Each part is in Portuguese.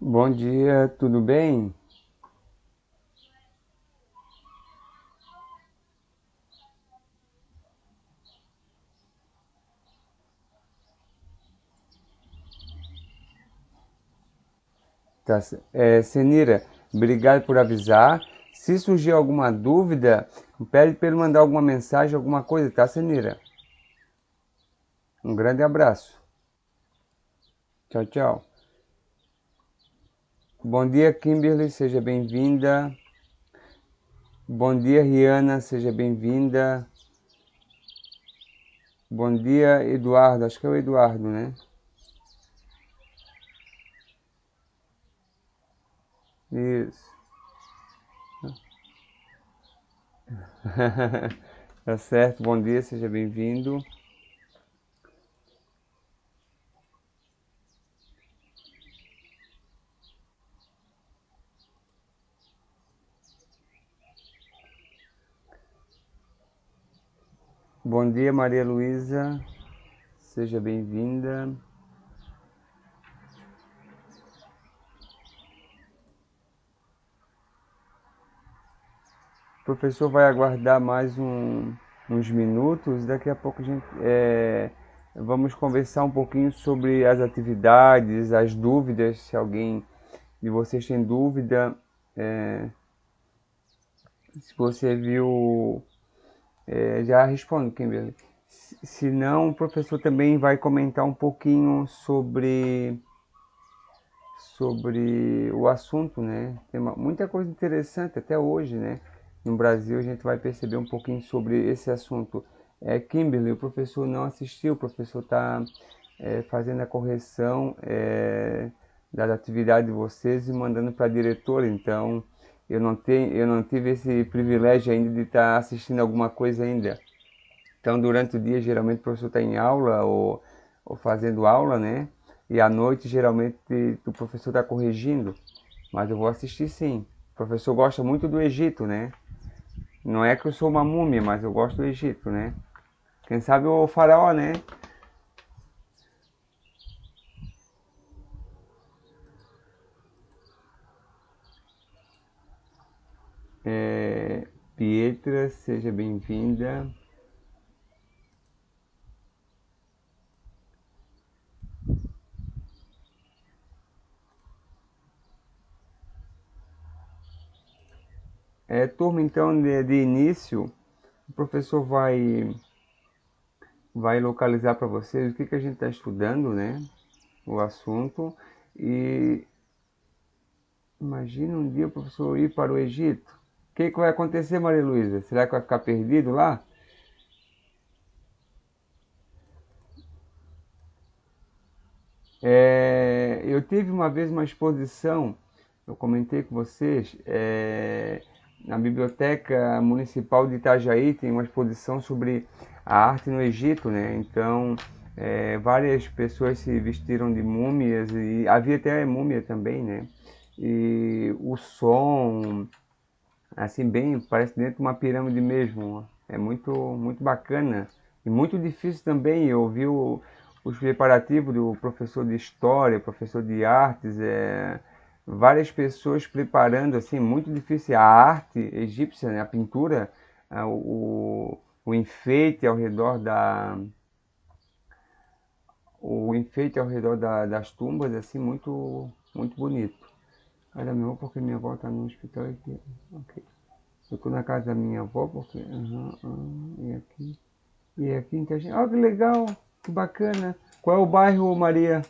Bom dia, tudo bem? Tá, Senira, obrigado por avisar. Se surgir alguma dúvida, pede para ele mandar alguma mensagem, alguma coisa, tá, Senira? Um grande abraço. Tchau, tchau. Bom dia, Kimberly, seja bem-vinda. Bom dia, Rihanna, seja bem-vinda. Bom dia, Eduardo, acho que é o Eduardo, né? Isso. Tá certo, bom dia, seja bem-vindo. Bom dia, Maria Luísa, seja bem-vinda. O professor vai aguardar mais uns minutos. Daqui a pouco a gente vamos conversar um pouquinho sobre as atividades, as dúvidas. Se alguém de vocês tem dúvida, é, se você viu, já respondo, Kimberly. Se não, o professor também vai comentar um pouquinho sobre o assunto, né? Tem muita coisa interessante até hoje, né? No Brasil a gente vai perceber um pouquinho sobre esse assunto. Kimberly, o professor não assistiu, o professor está fazendo a correção das atividades de vocês e mandando para a diretora, então eu não tive esse privilégio ainda de estar assistindo alguma coisa ainda. Então, durante o dia, geralmente o professor está em aula ou fazendo aula, né? E à noite, geralmente, o professor está corrigindo. Mas eu vou assistir sim. O professor gosta muito do Egito, né? Não é que eu sou uma múmia, mas eu gosto do Egito, né? Quem sabe o faraó, né? Pietra, seja bem-vinda. Turma, então, de início, o professor vai localizar para vocês o que a gente está estudando, né? O assunto. E imagina um dia o professor ir para o Egito. O que vai acontecer, Maria Luísa? Será que vai ficar perdido lá? Eu tive uma vez uma exposição, eu comentei com vocês, na Biblioteca Municipal de Itajaí tem uma exposição sobre a arte no Egito, né? Então, várias pessoas se vestiram de múmias e havia até múmia também, né? E o som, assim, bem, parece dentro de uma pirâmide mesmo. É muito bacana e muito difícil também. Eu vi os preparativos do professor de história, professor de artes, várias pessoas preparando, assim, muito difícil. A arte egípcia, né, a pintura, o enfeite ao redor das tumbas, assim, muito bonito. Olha, meu, porque minha avó está no hospital aqui. Ok. Eu tô na casa da minha avó porque. E aqui. E aqui em Caxias. Ah, que legal! Que bacana! Qual é o bairro, Maria?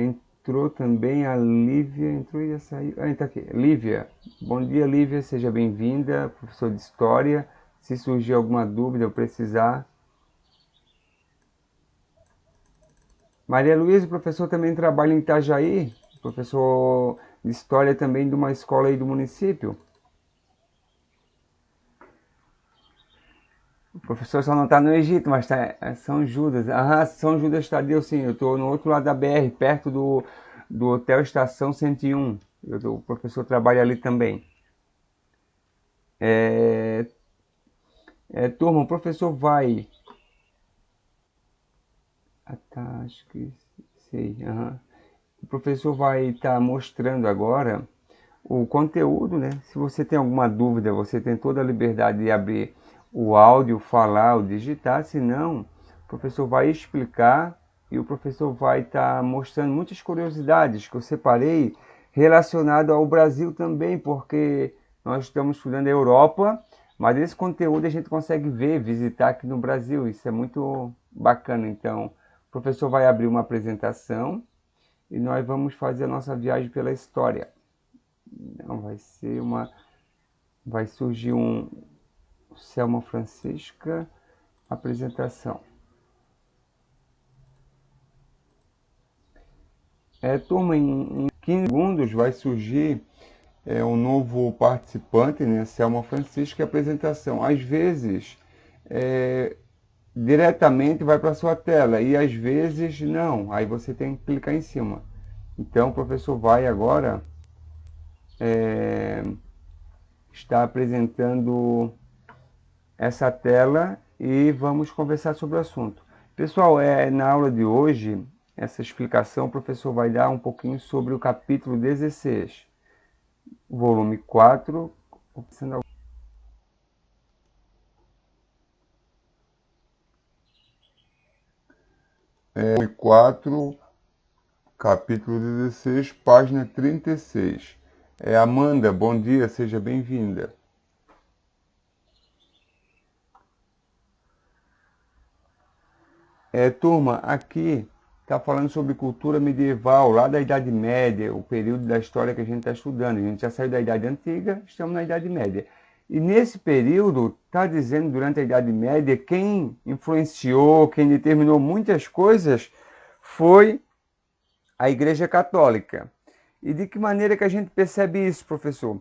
Entrou também a Lívia. Entrou e já saiu. Ah, tá aqui. Lívia. Bom dia, Lívia. Seja bem-vinda, professor de História. Se surgir alguma dúvida ou precisar. Maria Luísa, o professor também trabalha em Itajaí. Professor de História também de uma escola aí do município. O professor só não está no Egito, mas está em São Judas. Ah, São Judas Tadeu, sim. Eu estou no outro lado da BR, perto do Hotel Estação 101. O professor trabalha ali também. É, turma, o professor Ah, tá, acho que sei. Aham. O professor vai estar mostrando agora o conteúdo, né? Se você tem alguma dúvida, você tem toda a liberdade de abrir o áudio, falar ou digitar. Se não, o professor vai explicar e o professor vai estar mostrando muitas curiosidades que eu separei relacionado ao Brasil também, porque nós estamos estudando a Europa, mas esse conteúdo a gente consegue ver, visitar aqui no Brasil. Isso é muito bacana. Então, o professor vai abrir uma apresentação e nós vamos fazer a nossa viagem pela história. Não vai ser uma. Vai surgir um Selma Francisca apresentação. Turma, em 15 segundos vai surgir um novo participante, né? Selma Francisca apresentação. Às vezes, é, diretamente vai para a sua tela e às vezes não. Aí você tem que clicar em cima. Então, o professor vai agora estar apresentando essa tela e vamos conversar sobre o assunto. Pessoal, na aula de hoje, essa explicação, o professor vai dar um pouquinho sobre o capítulo 16, volume 4, volume 4, capítulo 16, página 36. Amanda, bom dia, seja bem-vinda. Turma, aqui está falando sobre cultura medieval, lá da Idade Média, o período da história que a gente está estudando. A gente já saiu da Idade Antiga, estamos na Idade Média. E nesse período, está dizendo durante a Idade Média, quem influenciou, quem determinou muitas coisas foi a Igreja Católica. E de que maneira que a gente percebe isso, professor?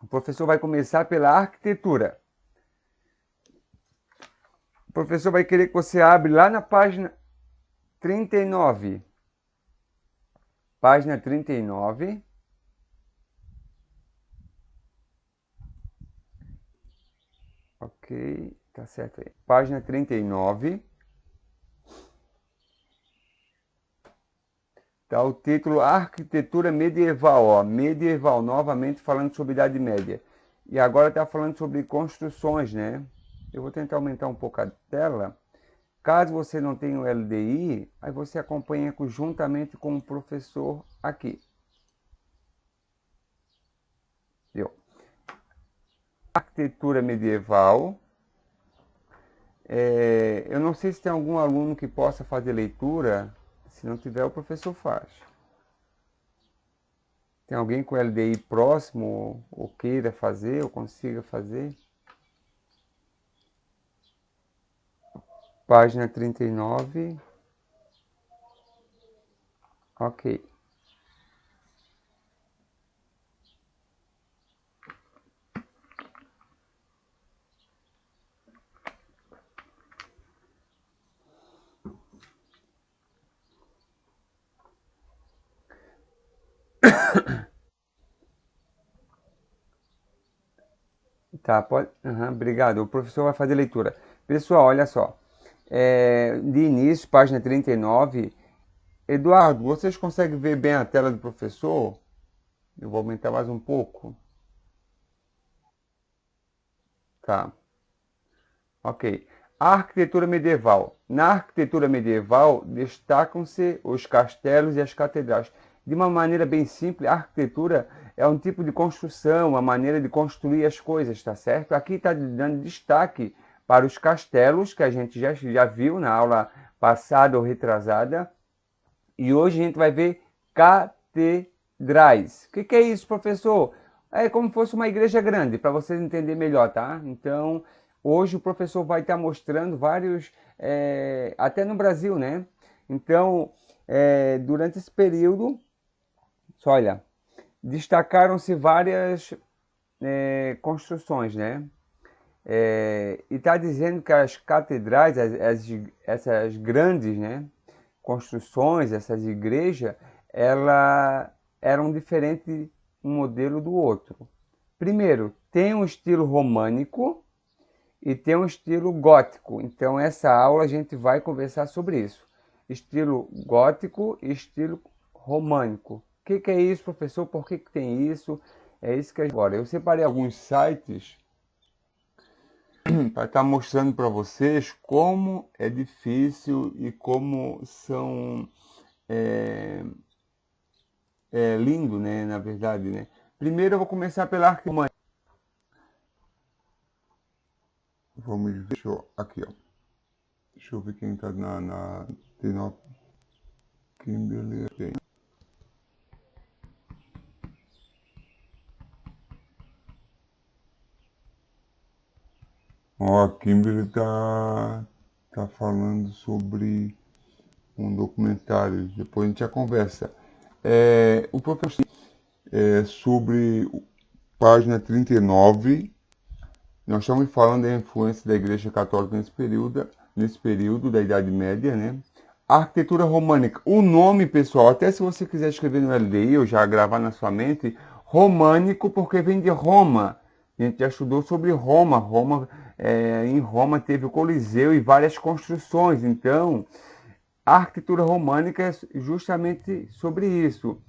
O professor vai começar pela arquitetura. O professor vai querer que você abra lá na página 39. Página 39. Ok, tá certo aí. Página 39. Tá o título Arquitetura Medieval, ó. Medieval, novamente falando sobre Idade Média. E agora está falando sobre construções, né? Eu vou tentar aumentar um pouco a tela. Caso você não tenha o LDI, aí você acompanha juntamente com o professor aqui. Deu. Arquitetura medieval. Eu não sei se tem algum aluno que possa fazer leitura. Se não tiver, o professor faz. Tem alguém com LDI próximo ou queira fazer ou consiga fazer? Página 39. Ok. Tá, pode. Obrigado. O professor vai fazer leitura. Pessoal, olha só. De início, página 39. Eduardo, vocês conseguem ver bem a tela do professor? Eu vou aumentar mais um pouco. Tá. Ok. A arquitetura medieval. Na arquitetura medieval, destacam-se os castelos e as catedrais. De uma maneira bem simples, a arquitetura é um tipo de construção, uma maneira de construir as coisas, tá certo? Aqui está dando destaque para os castelos, que a gente já viu na aula passada ou retrasada. E hoje a gente vai ver catedrais. O que é isso, professor? É como se fosse uma igreja grande, para vocês entenderem melhor, tá? Então, hoje o professor vai estar mostrando vários, até no Brasil, né? Então, durante esse período, só olha, destacaram-se várias construções, né? E está dizendo que as catedrais, essas grandes, né, construções, essas igrejas, elas eram diferentes um modelo do outro. Primeiro, tem um estilo românico e tem um estilo gótico. Então, essa aula a gente vai conversar sobre isso. estilo gótico e estilo românico. O que é isso, professor? Por que tem isso? É isso que agora eu separei alguns sites para estar mostrando para vocês como é difícil e como são lindo, né, na verdade, né? Primeiro eu vou começar pela arquitetura. Vamos ver, aqui, ó. Deixa eu ver quem tá na Kimberly. Okay. Ó, a Kimberly tá falando sobre um documentário. Depois a gente já conversa. O professor sobre página 39. Nós estamos falando da influência da Igreja Católica nesse período da Idade Média, né? A arquitetura românica. O nome, pessoal, até se você quiser escrever no LDI ou já gravar na sua mente, românico, porque vem de Roma. A gente já estudou sobre Roma. Em Roma teve o Coliseu e várias construções. Então, a arquitetura românica é justamente sobre isso.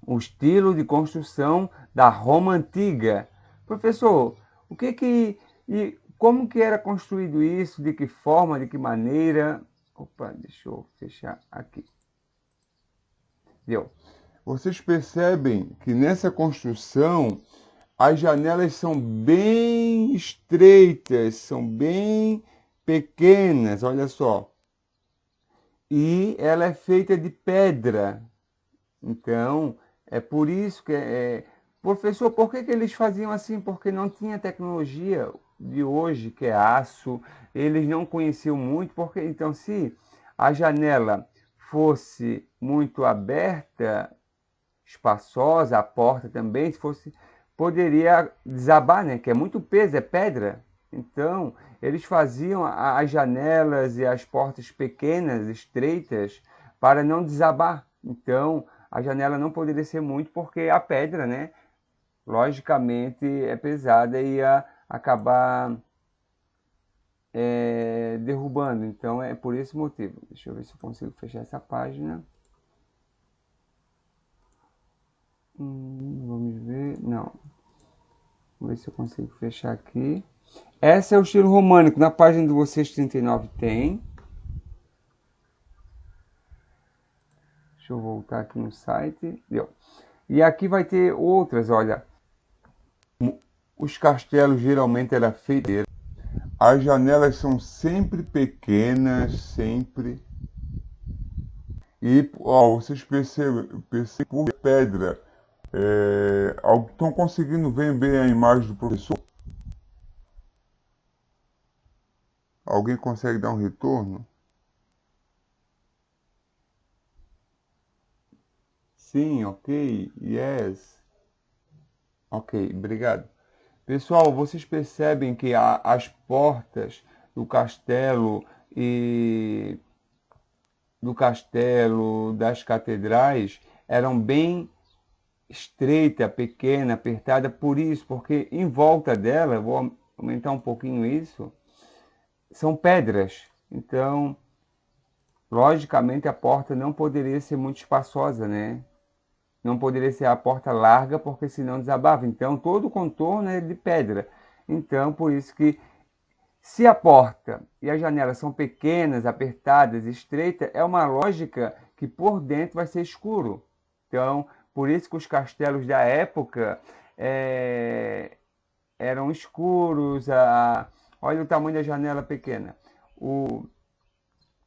O estilo de construção da Roma antiga. Professor, o que que e como que era construído isso? De que forma? De que maneira? Opa, deixa eu fechar aqui. Deu. Vocês percebem que nessa construção as janelas são bem estreitas, são bem pequenas, olha só. E ela é feita de pedra. Então, é por isso que professor, por que eles faziam assim? Porque não tinha tecnologia de hoje, que é aço, eles não conheciam muito, porque então se a janela fosse muito aberta, espaçosa, a porta também, se fosse, poderia desabar, né? Que é muito peso, é pedra. Então, eles faziam as janelas e as portas pequenas, estreitas, para não desabar. Então, a janela não poderia ser muito porque a pedra, né, logicamente é pesada e ia acabar derrubando. Então é por esse motivo. Deixa eu ver se eu consigo fechar essa página. Vamos ver. Não. Vamos ver se eu consigo fechar aqui. Esse é o estilo românico. Na página de vocês 39 tem. Deixa eu voltar aqui no site. Deu. E aqui vai ter outras, olha. Os castelos geralmente eram feitos. As janelas são sempre pequenas, sempre. E ó, vocês percebem por pedra. Estão conseguindo ver bem a imagem do professor? Alguém consegue dar um retorno? Sim, ok, yes. Ok, obrigado. Pessoal, vocês percebem que as portas do castelo e das catedrais, eram bem estreita, pequena, apertada, por isso, porque em volta dela, vou aumentar um pouquinho isso, são pedras. Então, logicamente, a porta não poderia ser muito espaçosa, né? Não poderia ser a porta larga, porque senão desabava. Então, todo o contorno é de pedra. Então, por isso que, se a porta e a janela são pequenas, apertadas, estreitas, é uma lógica que por dentro vai ser escuro. Então, por isso que os castelos da época eram escuros. Olha o tamanho da janela pequena.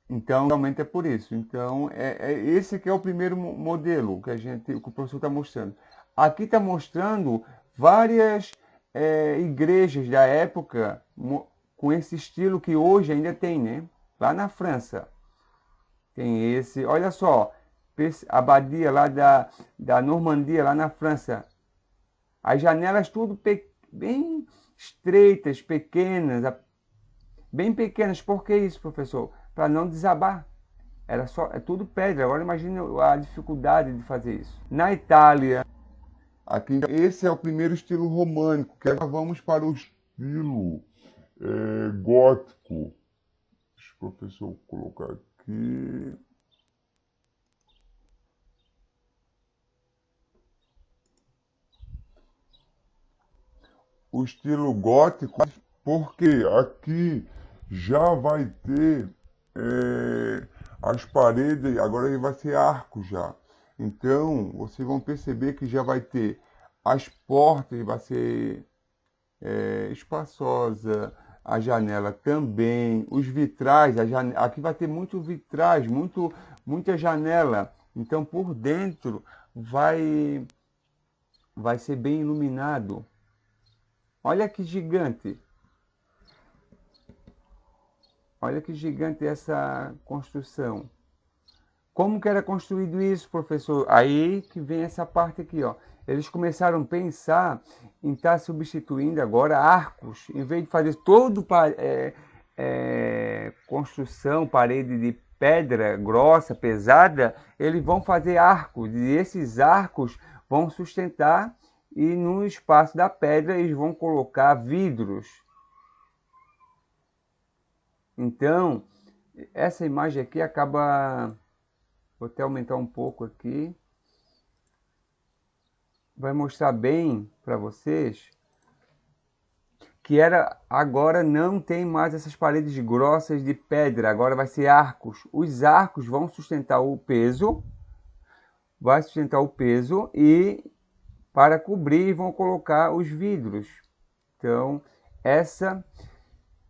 Então, realmente é por isso. Então, esse que é o primeiro modelo que o professor está mostrando. Aqui está mostrando várias igrejas da época com esse estilo que hoje ainda tem, né? Lá na França. Tem esse, olha só, a abadia lá da Normandia, lá na França. As janelas tudo bem estreitas, pequenas, bem pequenas. Por que isso, professor? Para não desabar. É tudo pedra. Agora imagine a dificuldade de fazer isso. Na Itália, aqui, esse é o primeiro estilo românico, que agora vamos para o estilo gótico. Deixa o professor colocar aqui. o estilo gótico, porque aqui já vai ter as paredes, agora vai ser arco já. Então, vocês vão perceber que já vai ter as portas, vai ser espaçosa, a janela também, os vitrais, aqui vai ter muito vitrais, muita janela. Então, por dentro vai ser bem iluminado. Olha que gigante. Olha que gigante essa construção. Como que era construído isso, professor? Aí que vem essa parte aqui, ó. Eles começaram a pensar em estar substituindo agora arcos, em vez de fazer todo construção, parede de pedra grossa, pesada, eles vão fazer arcos e esses arcos vão sustentar e no espaço da pedra eles vão colocar vidros. Então, essa imagem aqui acaba... Vou até aumentar um pouco aqui. Vai mostrar bem para vocês que agora não tem mais essas paredes grossas de pedra, agora vai ser arcos. Os arcos vão sustentar o peso, e para cobrir vão colocar os vidros. Então, essa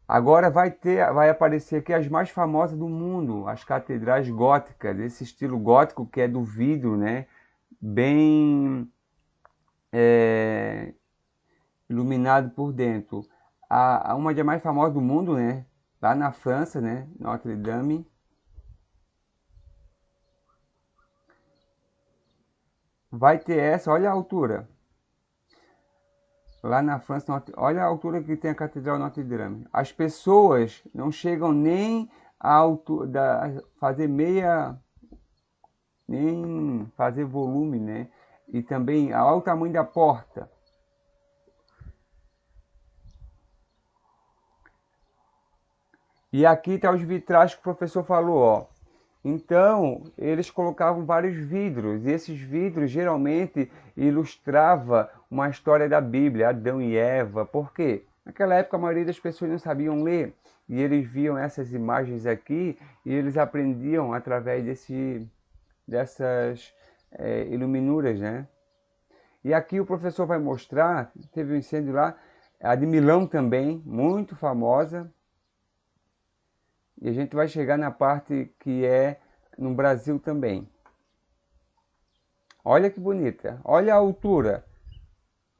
agora vai aparecer aqui as mais famosas do mundo, as catedrais góticas, esse estilo gótico que é do vidro, né? Bem iluminado por dentro. Uma das mais famosas do mundo, né? Lá na França, né? Notre Dame. Vai ter essa, olha a altura. Lá na França, olha a altura que tem a Catedral Notre Dame. As pessoas não chegam nem a altura fazer nem fazer volume, né? E também olha o tamanho da porta. E aqui está os vitrais que o professor falou, ó. Então, eles colocavam vários vidros, e esses vidros geralmente ilustrava uma história da Bíblia, Adão e Eva. Por quê? Naquela época a maioria das pessoas não sabiam ler, e eles viam essas imagens aqui, e eles aprendiam através dessas iluminuras, né? E aqui o professor vai mostrar, teve um incêndio lá, a de Milão também, muito famosa. E a gente vai chegar na parte que é no Brasil também. Olha que bonita, olha a altura.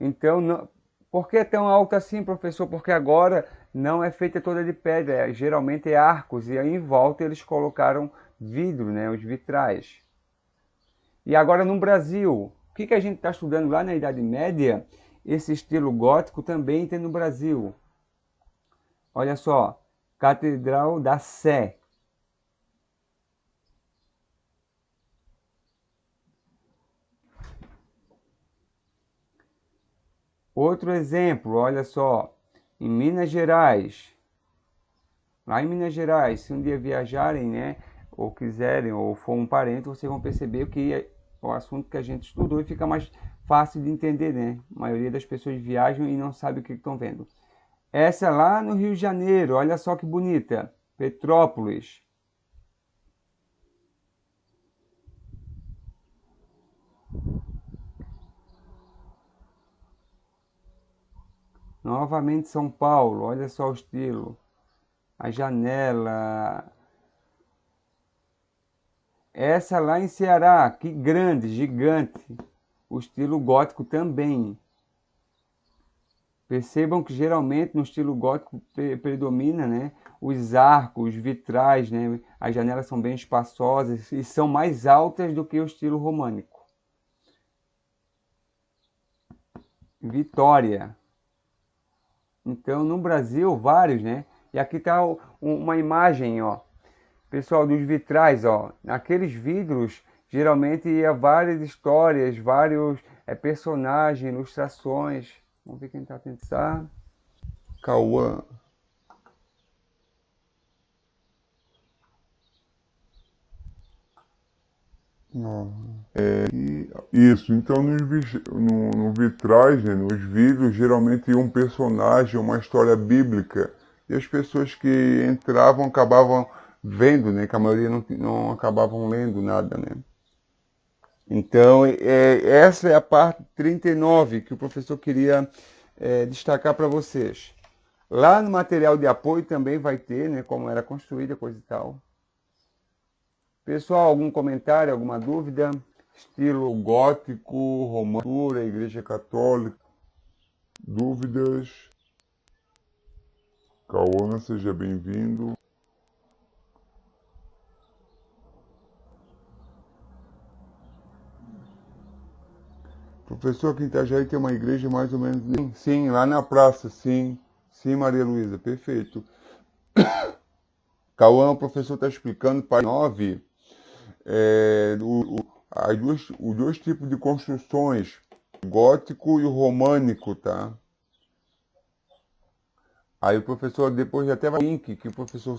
Então, por que é tão alta assim, professor? Porque agora não é feita toda de pedra, geralmente é arcos, e aí em volta eles colocaram vidro, né, os vitrais. E agora no Brasil, o que a gente está estudando lá na Idade Média, esse estilo gótico também tem no Brasil. Olha só, Catedral da Sé. Outro exemplo, olha só, em Minas Gerais. Lá em Minas Gerais, se um dia viajarem, né, ou quiserem, ou for um parente, vocês vão perceber que é o assunto que a gente estudou e fica mais fácil de entender, né? A maioria das pessoas viajam e não sabe o que estão vendo. Essa lá no Rio de Janeiro, olha só que bonita, Petrópolis. Novamente São Paulo, olha só o estilo. A janela. Essa lá em Ceará, que grande, gigante. O estilo gótico também. Percebam que geralmente no estilo gótico predomina, né, os arcos, os vitrais, né, as janelas são bem espaçosas e são mais altas do que o estilo românico. Vitória. Então, no Brasil, vários, né? E aqui está uma imagem, ó. Pessoal, dos vitrais, ó. Naqueles vidros, geralmente ia várias histórias, vários personagens, ilustrações. Vamos ver quem está tentando. Cauã. Não. Isso, então no vitrais, né, nos vidros, geralmente um personagem, uma história bíblica, e as pessoas que entravam acabavam vendo, né, que a maioria não acabavam lendo nada, né. Então, essa é a parte 39 que o professor queria destacar para vocês. Lá no material de apoio também vai ter, né, como era construída, coisa e tal. Pessoal, algum comentário, alguma dúvida? Estilo gótico, romântica, igreja católica, dúvidas? Cauana, seja bem-vindo. Professor, aqui em Itajaí tem uma igreja mais ou menos. Sim, lá na praça, sim. Sim, Maria Luísa, perfeito. Cauã, o professor está explicando para 9 os dois tipos de construções, o gótico e o românico, tá? Aí o professor depois até vai link que o professor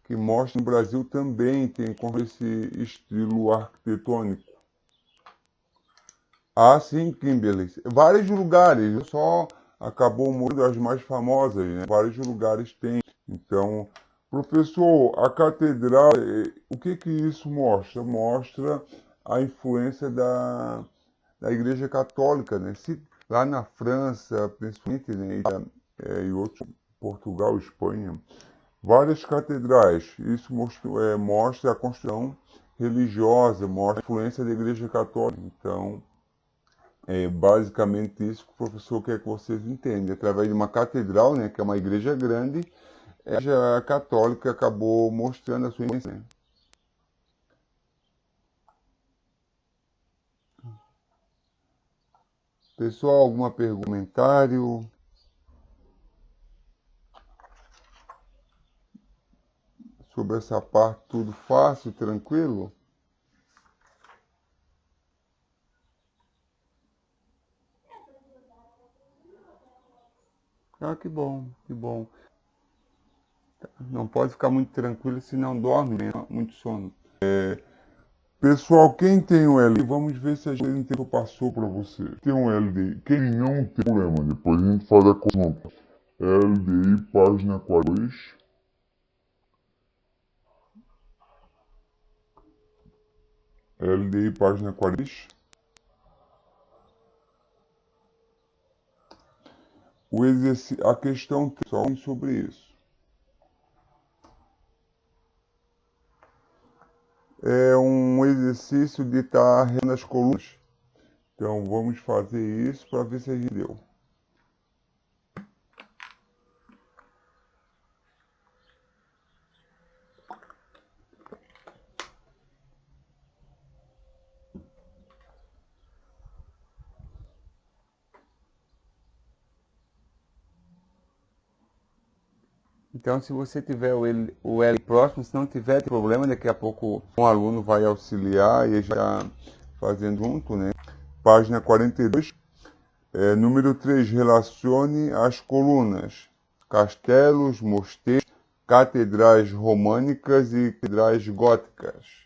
que mostra no Brasil também tem com esse estilo arquitetônico. Ah, sim, Kimberley. Vários lugares, só acabou mostrando as mais famosas, né? Vários lugares tem. Então, professor, a catedral, o que que isso mostra? Mostra a influência da Igreja Católica, né? Lá na França, principalmente, né? E outros, Portugal, Espanha, várias catedrais. Isso mostra a construção religiosa, mostra a influência da Igreja Católica. Então, é basicamente isso que o professor quer que vocês entendam. Através de uma catedral, né, que é uma igreja grande, a igreja católica acabou mostrando a sua influência, né? Pessoal, alguma pergunta, comentário sobre essa parte? Tudo fácil, tranquilo? Ah, que bom, que bom. Não pode ficar muito tranquilo se não dorme, né? Muito sono. Pessoal, quem tem o LDI, vamos ver se a gente passou para você. Tem um LDI. Quem não tem problema, depois a gente faz a conta. LDI, página 42. LDI, página 42. A questão só sobre isso. É um exercício de estar rendo as colunas. Então vamos fazer isso para ver se a gente deu. Então, se você tiver o L próximo, se não tiver problema, daqui a pouco um aluno vai auxiliar e já fazendo junto, né? Página 42. Número 3. Relacione as colunas. Castelos, mosteiros, catedrais românicas e catedrais góticas.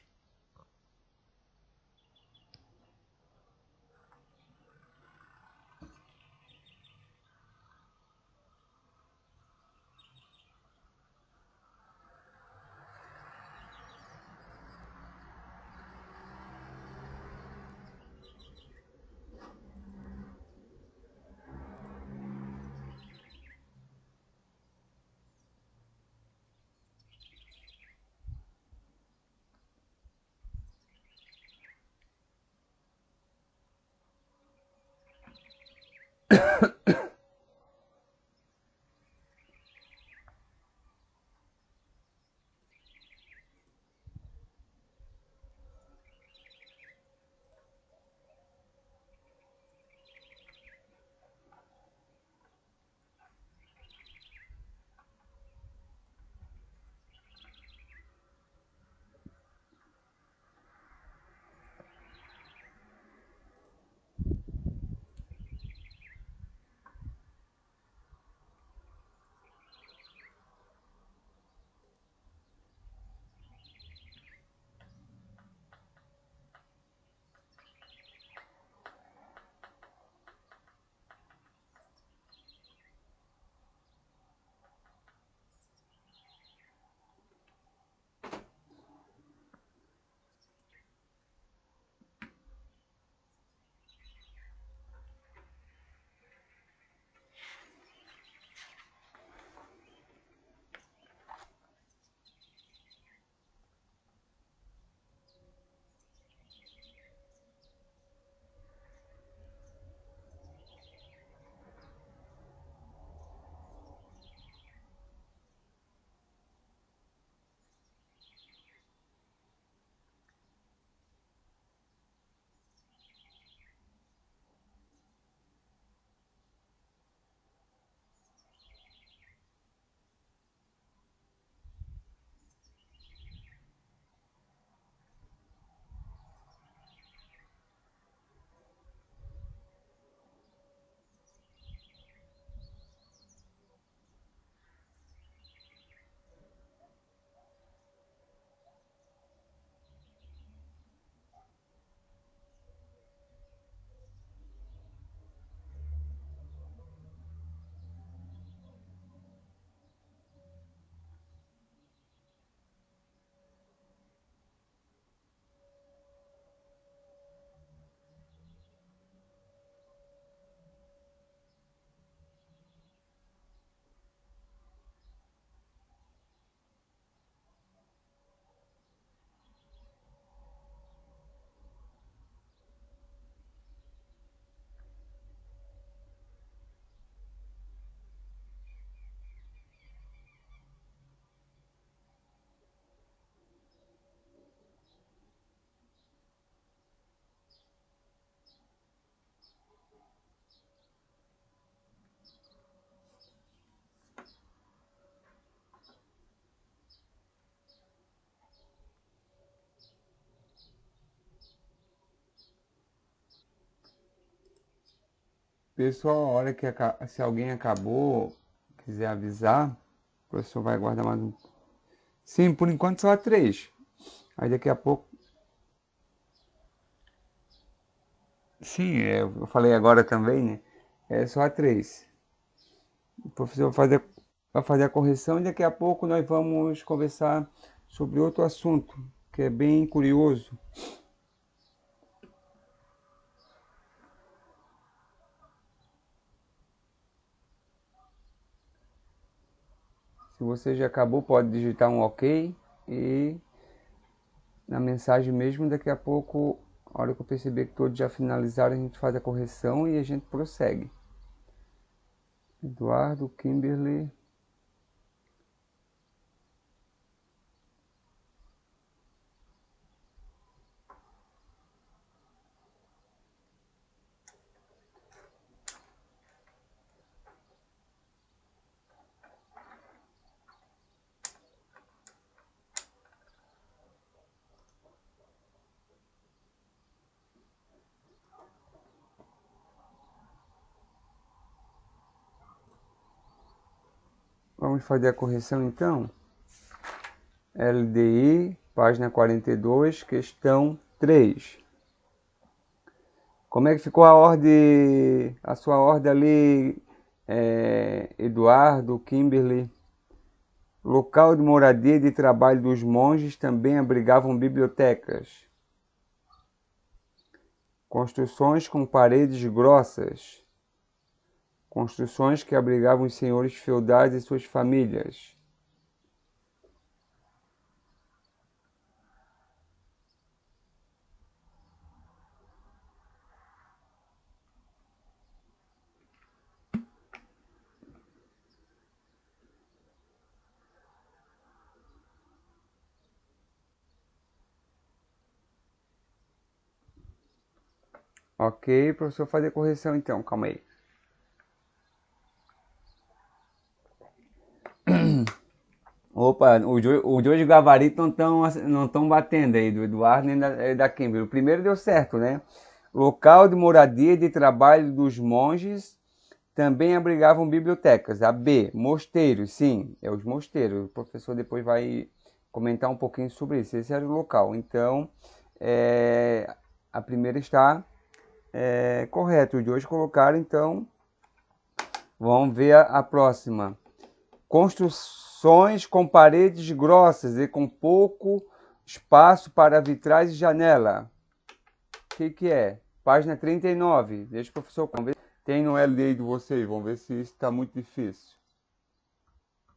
Pessoal, a hora que se alguém acabou, quiser avisar, o professor vai guardar mais um. Sim, por enquanto só 3. Aí daqui a pouco. Sim, eu falei agora também, né? É só 3. O professor vai fazer a correção e daqui a pouco nós vamos conversar sobre outro assunto, que é bem curioso. Se você já acabou, pode digitar um OK e na mensagem mesmo, daqui a pouco, a hora que eu perceber que todos já finalizaram, a gente faz a correção e a gente prossegue. Eduardo, Kimberly. Vamos fazer a correção então? LDI, página 42, questão 3. Como é que ficou a ordem, a sua ordem ali, Eduardo, Kimberly? Local de moradia e de trabalho dos monges também abrigavam bibliotecas. Construções com paredes grossas. Construções que abrigavam os senhores feudais e suas famílias. Ok, professor, fazer correção então, calma aí. Opa, os dois gabaritos não tão batendo aí, do Eduardo nem da Kimberly. O primeiro deu certo, né? Local de moradia e de trabalho dos monges também abrigavam bibliotecas. A B, mosteiros, sim, é os mosteiros. O professor depois vai comentar um pouquinho sobre isso. Esse era o local. Então, a primeira está correta. Os dois colocaram, então, vamos ver a próxima. Construções com paredes grossas e com pouco espaço para vitrais e janela. O que é? Página 39. Deixa o professor ver. Tem no LDI de vocês. Vamos ver se isso está muito difícil.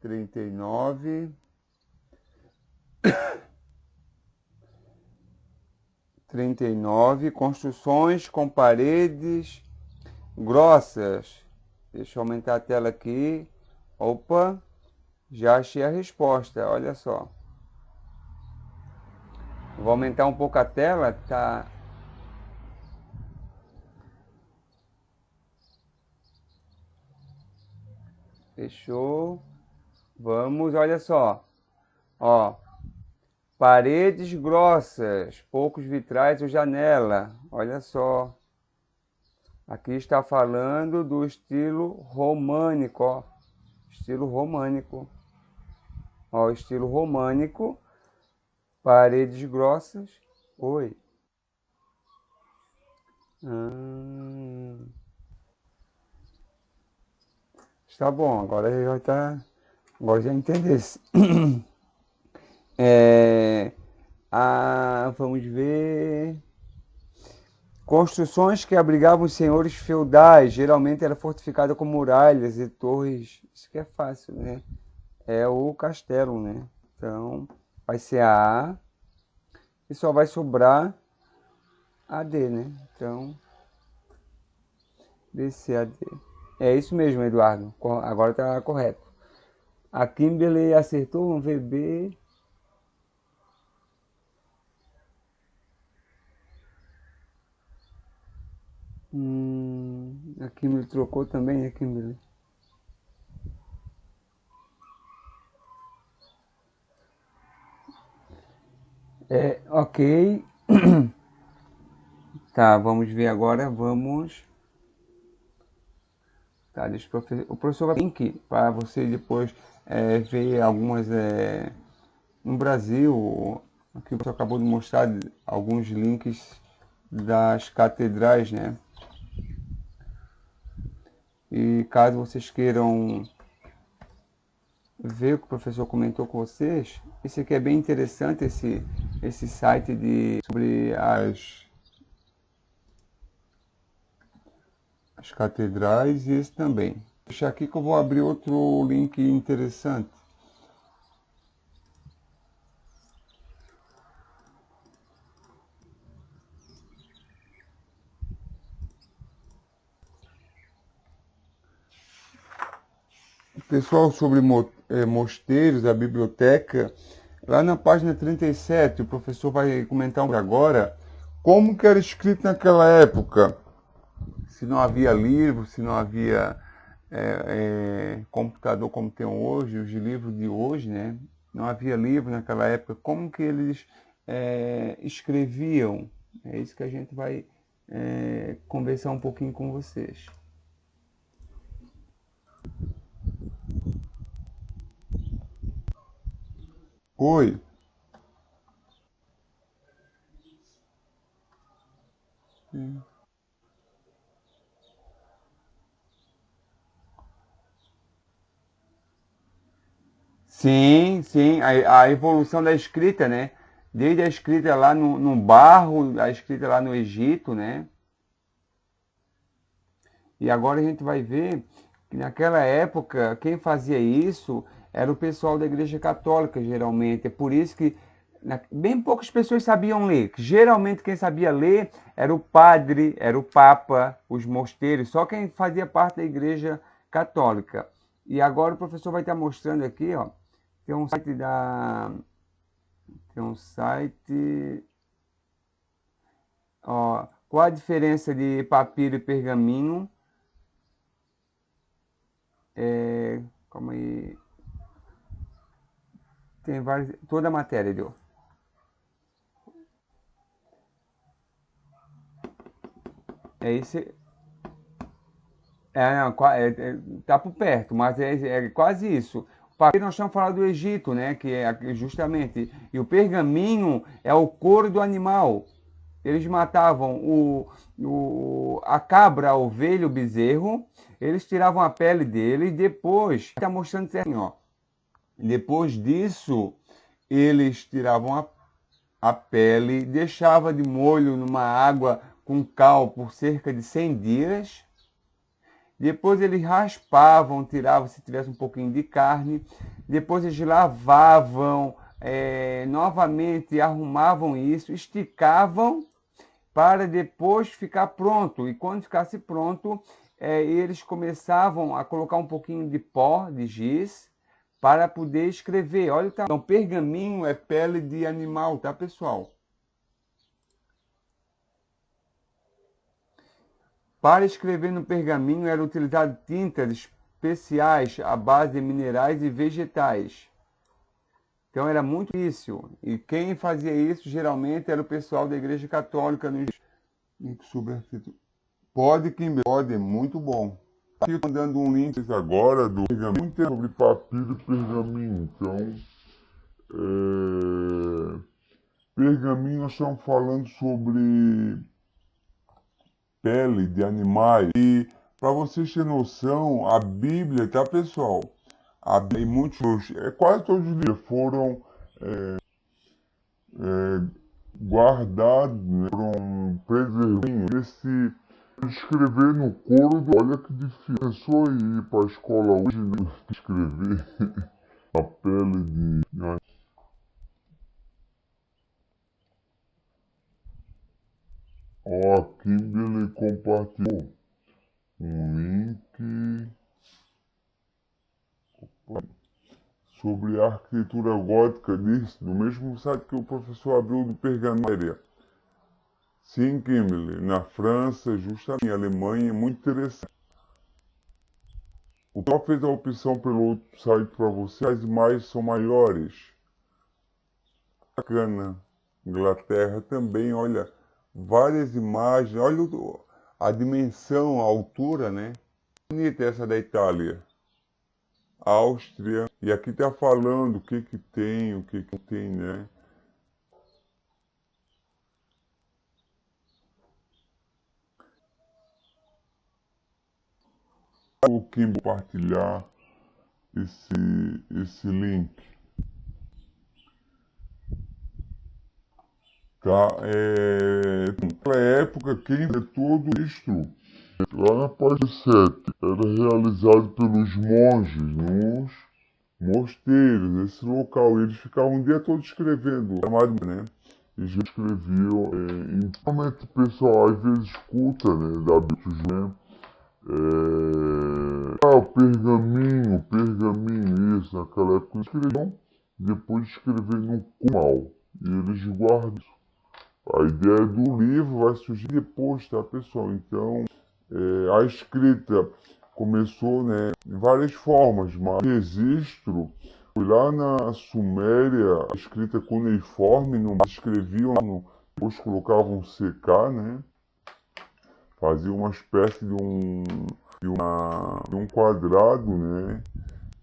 39. 39. Construções com paredes grossas. Deixa eu aumentar a tela aqui. Opa. Já achei a resposta, olha só. Vou aumentar um pouco a tela, tá? Fechou. Vamos, olha só. Ó, paredes grossas, poucos vitrais ou janela. Olha só. Aqui está falando do estilo românico, ó. Estilo românico. Ó, estilo românico. Paredes grossas. Oi. Está bom, agora já está. Agora já entendesse. Vamos ver. Construções que abrigavam os senhores feudais, geralmente era fortificada com muralhas e torres. Isso que é fácil, né? É o castelo, né? Então, vai ser a A e só vai sobrar a D, né? Então, B, C, A, D. É isso mesmo, Eduardo. Agora está correto. A Kimberly acertou, vamos ver B. A Kimberly trocou também, a Kimberly. Ok. Tá, vamos ver agora, vamos Tá, deixa o professor vai link para você depois ver algumas no Brasil. Aqui o professor acabou de mostrar alguns links das catedrais, né? E caso vocês queiram ver o que o professor comentou com vocês, esse aqui é bem interessante, esse site sobre as catedrais, e esse também. Vou deixar aqui que eu vou abrir outro link interessante. Pessoal, sobre mosteiros, a biblioteca, lá na página 37, o professor vai comentar agora como que era escrito naquela época. Se não havia livro, se não havia computador como tem hoje, os livros de hoje, né? Não havia livro naquela época, como que eles escreviam? É isso que a gente vai conversar um pouquinho com vocês. Oi. Sim, sim, a evolução da escrita, né? Desde a escrita lá no barro, a escrita lá no Egito, né? E agora a gente vai ver que naquela época quem fazia isso era o pessoal da Igreja Católica, geralmente. É por isso que bem poucas pessoas sabiam ler. Geralmente quem sabia ler era o padre, era o papa, os mosteiros, só quem fazia parte da Igreja Católica. E agora o professor vai estar mostrando aqui, ó, tem um site tem um site, ó, qual a diferença de papiro e pergaminho? Calma aí. Tem vários, toda a matéria deu. É esse. Não, tá por perto, mas é quase isso. O papiro nós estamos falando do Egito, né? Que é justamente. E o pergaminho é o couro do animal. Eles matavam a cabra, a ovelha, o bezerro. Eles tiravam a pele dele e depois. Está mostrando certinho, ó. Depois disso, eles tiravam a pele, deixava de molho numa água com cal por cerca de 100 dias. Depois eles raspavam, tiravam se tivesse um pouquinho de carne. Depois eles lavavam, novamente arrumavam isso, esticavam para depois ficar pronto. E quando ficasse pronto, eles começavam a colocar um pouquinho de pó, de giz, para poder escrever. Olha, tá. Então, pergaminho é pele de animal, tá, pessoal? Para escrever no pergaminho eram utilizadas tintas especiais à base de minerais e vegetais. Então era muito difícil. E quem fazia isso geralmente era o pessoal da Igreja Católica. Pode, Kimber, pode, muito bom. Aqui eu estou dando um link Agora do pergaminho sobre papiro e pergaminho. Então, pergaminho nós estamos falando sobre pele de animais. E para vocês terem noção, a Bíblia, tá, pessoal? A Bíblia, e muitos, quase todos os livros foram guardados, né, foram preservados. Esse escrever no couro, olha que difícil. Pensou em ir para a escola hoje, né, escrever a pele de... Ó, a Kimberly compartilhou um link sobre a arquitetura gótica disso, no mesmo site que o professor abriu do Pergaméria. Sim, Kimberly, na França, justamente em Alemanha, é muito interessante. O pessoal fez a opção pelo outro site para você, as imagens são maiores. Bacana. Inglaterra também, olha, várias imagens, olha a dimensão, a altura, né? bonita essa da Itália. Áustria. E aqui tá falando o que que tem, o que que não tem, né? O Kim compartilhar esse link. Tá? Naquela época, quem fazia tudo isso, lá na parte 7, era realizado pelos monges nos mosteiros, esse local. Eles ficavam o dia todo escrevendo, né? Eles escreviam, normalmente o pessoal às vezes escuta, né, da Bíblia, né? O pergaminho, isso, naquela época eles escreviam, depois de escrever no mal, e eles guardam. A ideia do livro vai surgir depois, tá, pessoal? Então, a escrita começou, né, de várias formas, mas o registro foi lá na Suméria, a escrita cuneiforme, não escreviam, depois colocavam secar, né? Faziam uma espécie de um quadrado, né?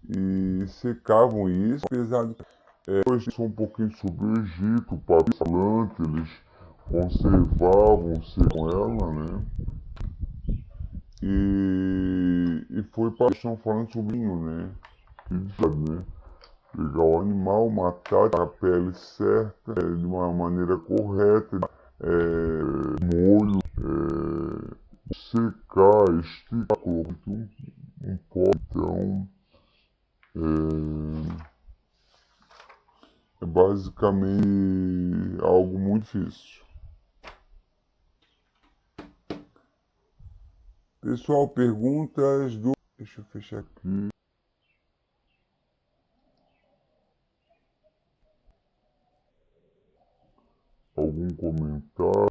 E secavam isso, apesar de hoje só um pouquinho sobre o Egito, o papel falante, eles conservavam-se com ela, né? E foi para estão falando sobre isso, né? Né? Pegar o animal, matar a pele certa, de uma maneira correta, molho, secar, esticar, colocar um pó, então é basicamente algo muito difícil. Pessoal, perguntas do... Deixa eu fechar aqui. Algum comentário?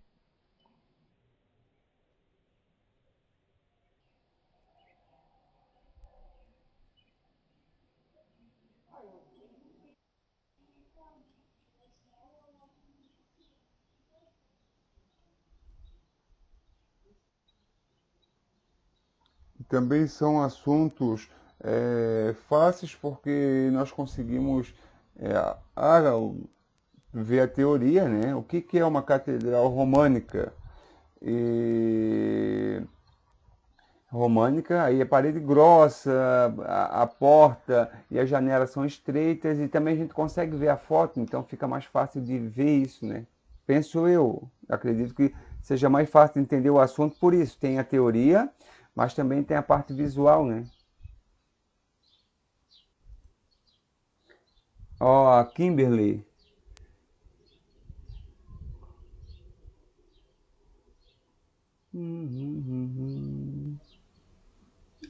Também são assuntos fáceis porque nós conseguimos ver a teoria, né? O que, que é uma catedral românica? E românica, aí a parede grossa, a porta e as janelas são estreitas e também a gente consegue ver a foto, então fica mais fácil de ver isso, né? Penso eu, acredito que seja mais fácil de entender o assunto por isso. Tem a teoria, mas também tem a parte visual, né? Ó, a Kimberly.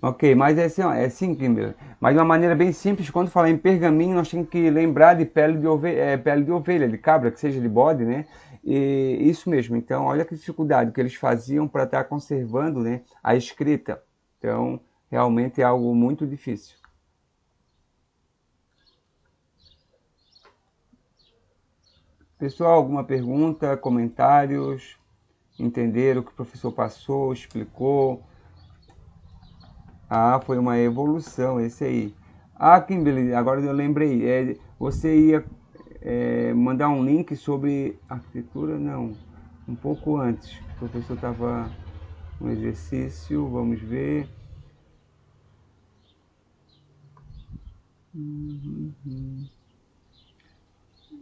Ok, mas é assim, ó, é assim, Kimberly. Mas de uma maneira bem simples, quando falar em pergaminho, nós temos que lembrar de pele de ovelha, de cabra, que seja de bode, né? E isso mesmo. Então, olha que dificuldade que eles faziam para estar conservando, né, a escrita. Então, realmente é algo muito difícil. Pessoal, alguma pergunta, comentários? Entenderam o que o professor passou, explicou? Ah, foi uma evolução, esse aí. Ah, Kimberly, agora eu lembrei. Você ia mandar um link sobre arquitetura? Não, um pouco antes. O professor estava no exercício, vamos ver. De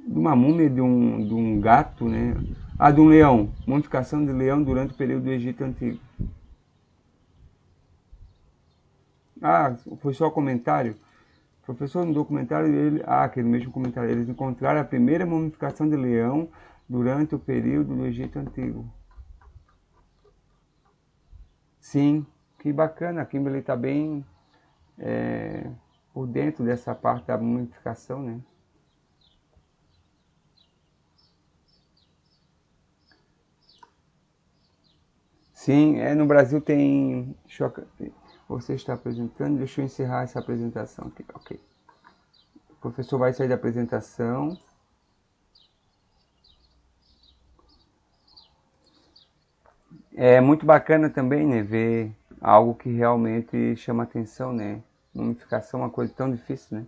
uma múmia de um gato, né? Ah, de um leão. Mumificação de leão durante o período do Egito Antigo. Ah, foi só comentário? Professor, no documentário ele, aquele mesmo comentário, eles encontraram a primeira mumificação de leão durante o período do Egito Antigo. Sim, que bacana, a Kimberly está bem por dentro dessa parte da mumificação, né? Sim, no Brasil tem... Você está apresentando, deixa eu encerrar essa apresentação aqui, ok. O professor vai sair da apresentação. É muito bacana também, né, ver algo que realmente chama atenção, né? Mumificação é uma coisa tão difícil, né?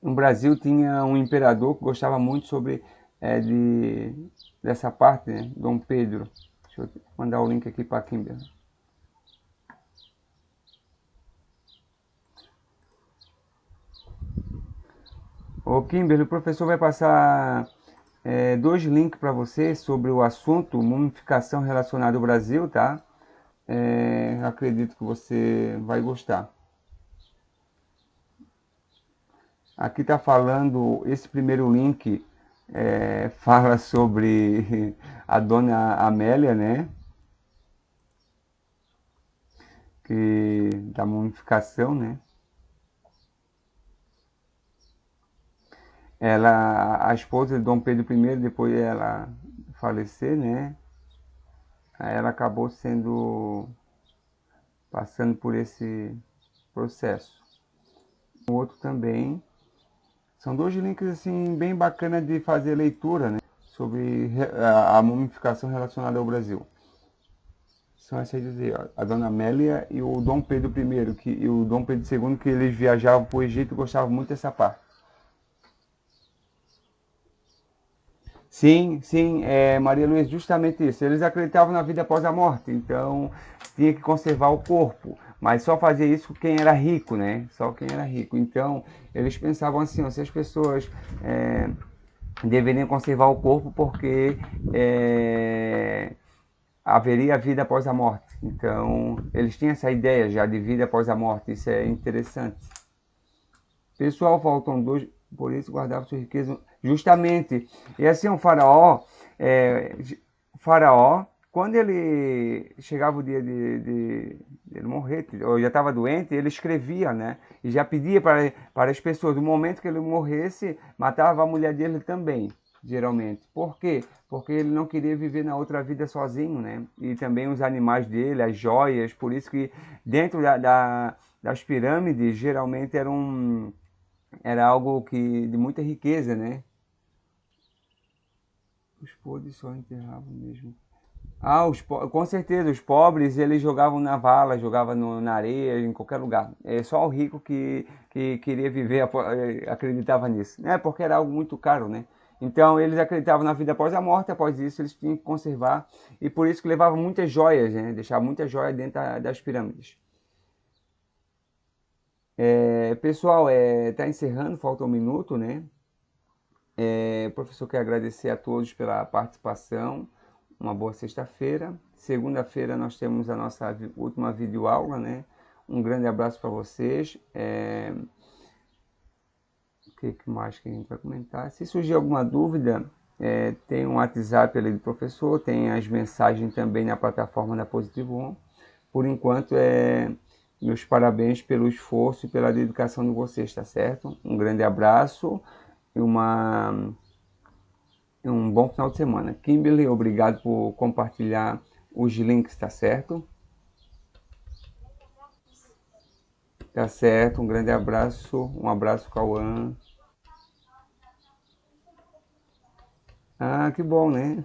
No Brasil tinha um imperador que gostava muito dessa parte, né? Dom Pedro. Deixa eu mandar o link aqui para Kimberly. Ô Kimberly, o professor vai passar dois links para você sobre o assunto mumificação relacionada ao Brasil, tá? Acredito que você vai gostar. Aqui está falando, esse primeiro link fala sobre a dona Amélia, né? Da mumificação, né? Ela, a esposa de Dom Pedro I, depois ela falecer, né? Aí ela acabou passando por esse processo. O outro também. São dois links assim bem bacana de fazer leitura, né? Sobre a mumificação relacionada ao Brasil. São essas dizer, a Dona Amélia e o Dom Pedro I, e o Dom Pedro II, que eles viajavam para o Egito e gostavam muito dessa parte. Sim, Maria Luiz, justamente isso. Eles acreditavam na vida após a morte, então tinha que conservar o corpo. Mas só fazia isso quem era rico, né? Só quem era rico. Então eles pensavam assim, ó, se as pessoas deveriam conservar o corpo porque haveria vida após a morte. Então eles tinham essa ideia já de vida após a morte. Isso é interessante. Pessoal, faltam dois, por isso guardava sua riqueza. Justamente. E assim, o faraó, quando ele chegava o dia de ele morrer, ou já estava doente, ele escrevia, né? E já pedia para as pessoas, no momento que ele morresse, matava a mulher dele também, geralmente. Por quê? Porque ele não queria viver na outra vida sozinho, né? E também os animais dele, as joias, por isso que dentro das pirâmides, geralmente era algo de muita riqueza, né? Os podres só enterravam mesmo. Com certeza, os pobres eles jogavam na vala, jogavam na areia, em qualquer lugar. É só o rico que queria viver, acreditava nisso. Porque era algo muito caro, né? Então eles acreditavam na vida após a morte, após isso eles tinham que conservar. E por isso que levavam muitas joias, né? Deixavam muitas joias dentro das pirâmides. Pessoal, tá encerrando, falta um minuto, né? O professor quer agradecer a todos pela participação. Uma boa sexta-feira. Segunda-feira nós temos a nossa última videoaula, né? Um grande abraço para vocês. O que mais que a gente vai comentar? Se surgir alguma dúvida, tem um WhatsApp ali do professor, tem as mensagens também na plataforma da Positivo On. Por enquanto, meus parabéns pelo esforço e pela dedicação de vocês, tá certo? Um grande abraço e um bom final de semana. Kimberly, obrigado por compartilhar os links, tá certo? Tá certo, um grande abraço, um abraço, Cauã. Ah, que bom, né?